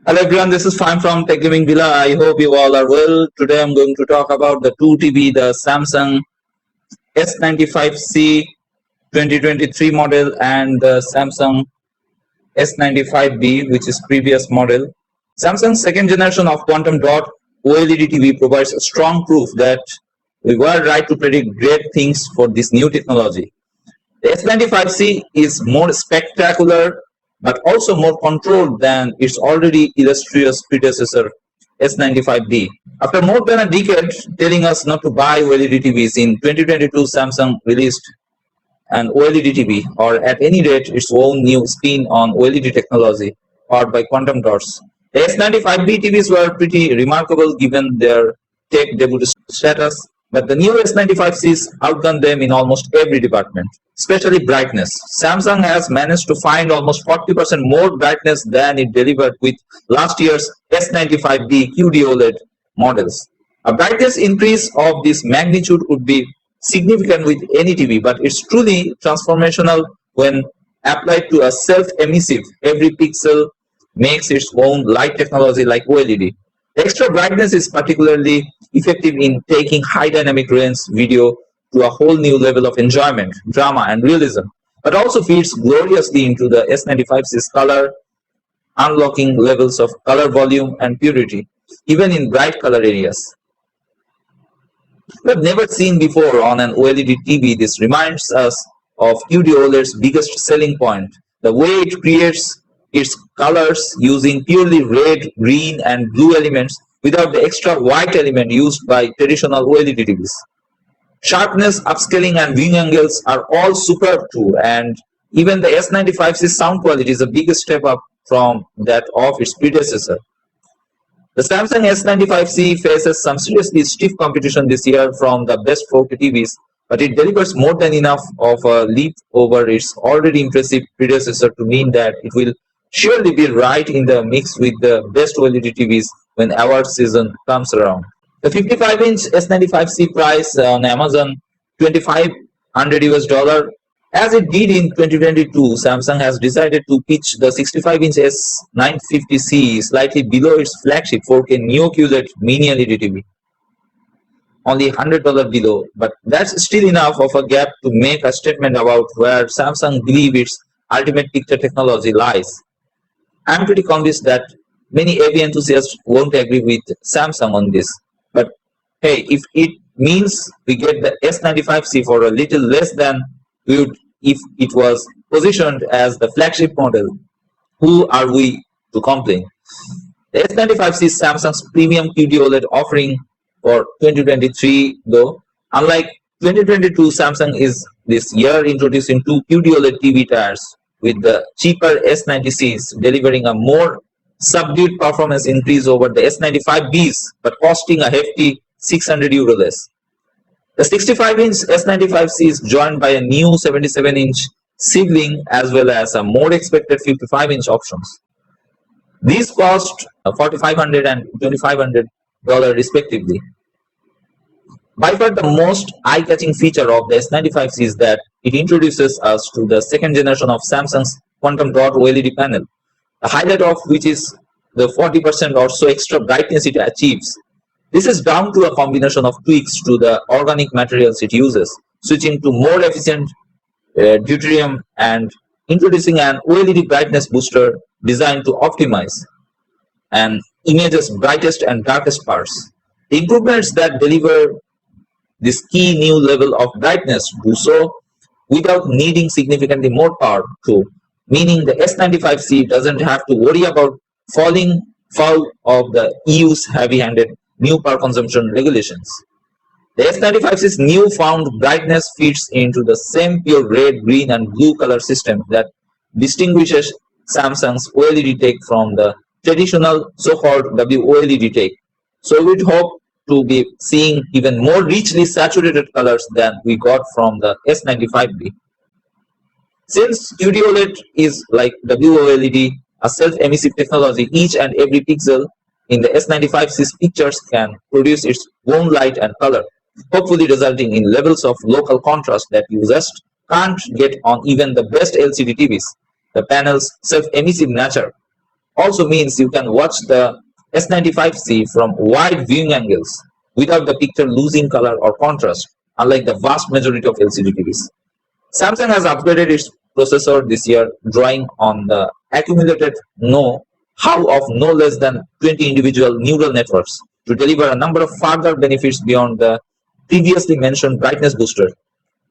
Hello everyone, this is Fine from Tech Gaming Villa. I hope you all are well. Today I'm going to talk about the 2TB, the Samsung S95C 2023 model and the Samsung S95B, which is previous model. Samsung's second generation of quantum dot OLED TV provides a strong proof that we were right to predict great things for this new technology. The S95C is more spectacular but also more controlled than its already illustrious predecessor S95B. After more than a decade telling us not to buy OLED TVs, in 2022 Samsung released an OLED TV, or at any rate its own new spin on OLED technology powered by quantum dots. The S95B TVs were pretty remarkable given their tech debut status, but the new S95Cs outgunned them in almost every department, especially brightness. Samsung has managed to find almost 40% more brightness than it delivered with last year's S95B qd-oled models. A brightness increase of this magnitude would be significant with any TV, but it's truly transformational when applied to a self-emissive. Every pixel makes its own light technology like OLED. Extra brightness is particularly effective in taking high dynamic range video to a whole new level of enjoyment, drama, and realism, but also feeds gloriously into the S95's color, unlocking levels of color volume and purity, even in bright color areas we've never seen before on an OLED TV. This reminds us of qd-oled's biggest selling point, the way it creates its colors using purely red, green, and blue elements without the extra white element used by traditional OLED TVs. Sharpness, upscaling, and viewing angles are all superb too, and even the S95's sound quality is a big step up from that of its predecessor. The Samsung S95C faces some seriously stiff competition this year from the best 4K TVs, but it delivers more than enough of a leap over its already impressive predecessor to mean that it will surely be right in the mix with the best OLED TVs when award season comes around. The 55-inch S95C price on Amazon, 2500 US dollar. As it did in 2022, Samsung has decided to pitch the 65-inch S950C slightly below its flagship 4K Neo QLED Mini LED TV, only $100 below, but that's still enough of a gap to make a statement about where Samsung believes its ultimate picture technology lies. I'm pretty convinced that many AV enthusiasts won't agree with Samsung on this, but hey, if it means we get the S95C for a little less than we would if it was positioned as the flagship model, who are we to complain? The S95C is Samsung's premium QD-OLED offering for 2023, though. Unlike 2022, Samsung is this year introducing two QD-OLED TV tiers, with the cheaper S90Cs delivering a more subdued performance increase over the S95Bs, but costing a hefty €600 less. The 65-inch S95C is joined by a new 77-inch sibling as well as a more expected 55-inch options. These cost $4,500 and $2,500 respectively. By far the most eye-catching feature of the S95C is that it introduces us to the second generation of Samsung's quantum dot OLED panel, the highlight of which is the 40% or so extra brightness it achieves. This is down to a combination of tweaks to the organic materials it uses, switching to more efficient deuterium and introducing an OLED brightness booster designed to optimize an image's brightest and darkest parts. The improvements that deliver this key new level of brightness do so without needing significantly more power too, meaning the S95C doesn't have to worry about falling foul of the EU's heavy-handed new power consumption regulations. The S95's newfound brightness fits into the same pure red, green, and blue color system that distinguishes Samsung's OLED tech from the traditional so-called WOLED tech. So we'd hope to be seeing even more richly saturated colors than we got from the S95B. Since qd-OLED is like WOLED, a self-emissive technology, each and every pixel in the S95C's pictures can produce its own light and color, hopefully resulting in levels of local contrast that you just can't get on even the best LCD TVs. The panel's self-emissive nature also means you can watch the S95C from wide viewing angles without the picture losing color or contrast, unlike the vast majority of LCD TVs. Samsung has upgraded its processor this year, drawing on the accumulated know-how of no less than 20 individual neural networks to deliver a number of further benefits beyond the previously mentioned brightness booster.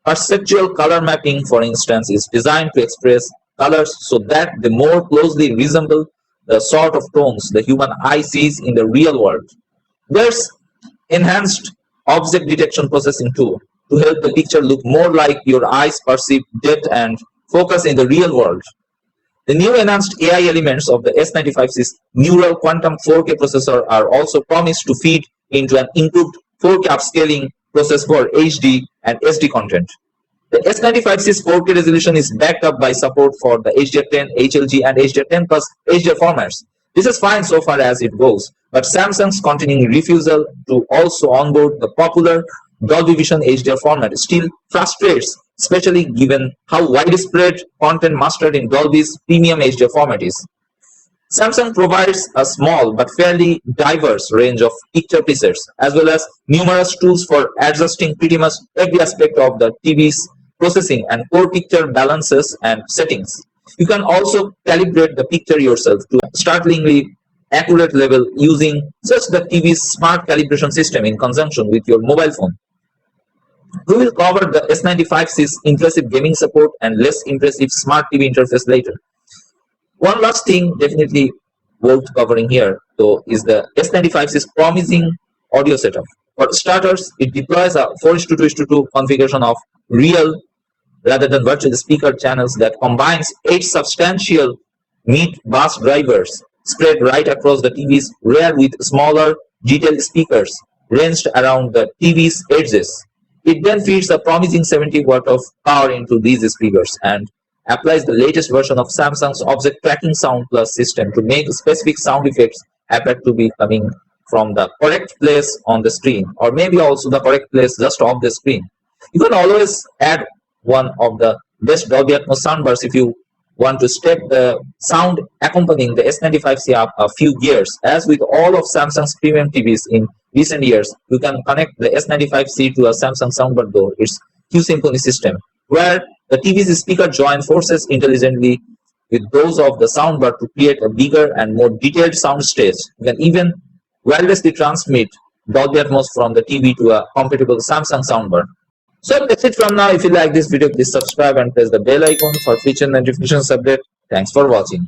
Perceptual color mapping, for instance, is designed to express colors so that they more closely resemble the sort of tones the human eye sees in the real world. There's enhanced object detection processing too, to help the picture look more like your eyes perceive depth and focus in the real world. The new enhanced AI elements of the S95C's neural quantum 4K processor are also promised to feed into an improved 4K upscaling process for HD and SD content. The S95C's 4K resolution is backed up by support for the HDR10, HLG, and HDR10 plus HDR formats. This is fine so far as it goes, but Samsung's continuing refusal to also onboard the popular Dolby Vision HDR format still frustrates, especially given how widespread content mastered in Dolby's premium HDR format is. Samsung provides a small but fairly diverse range of picture presets, as well as numerous tools for adjusting pretty much every aspect of the TV's processing and core picture balances and settings. You can also calibrate the picture yourself to a startlingly accurate level using such the TV's smart calibration system in conjunction with your mobile phone. We will cover the S95C's impressive gaming support and less impressive smart TV interface later. One last thing definitely worth covering here, though, is the S95C's promising audio setup. For starters, it deploys a 4:2:2 configuration of real rather than virtual speaker channels that combines 8 substantial mid-bass drivers spread right across the TV's rear with smaller detailed speakers ranged around the TV's edges. It then feeds a promising 70 watt of power into these speakers and applies the latest version of Samsung's Object Tracking Sound Plus system to make specific sound effects appear to be coming from the correct place on the screen, or maybe also the correct place just off the screen. You can always add one of the best Dolby Atmos soundbars if you want to step the sound accompanying the S95C up a few gears. As with all of Samsung's premium TVs in recent years, you can connect the S95C to a Samsung soundbar, though its Q-Symphony system, where the TV's speaker join forces intelligently with those of the soundbar to create a bigger and more detailed sound stage. You can even wirelessly transmit Dolby Atmos from the TV to a compatible Samsung soundbar. So that's it from now. If you like this video, please subscribe and press the bell icon for future notifications update. Thanks for watching.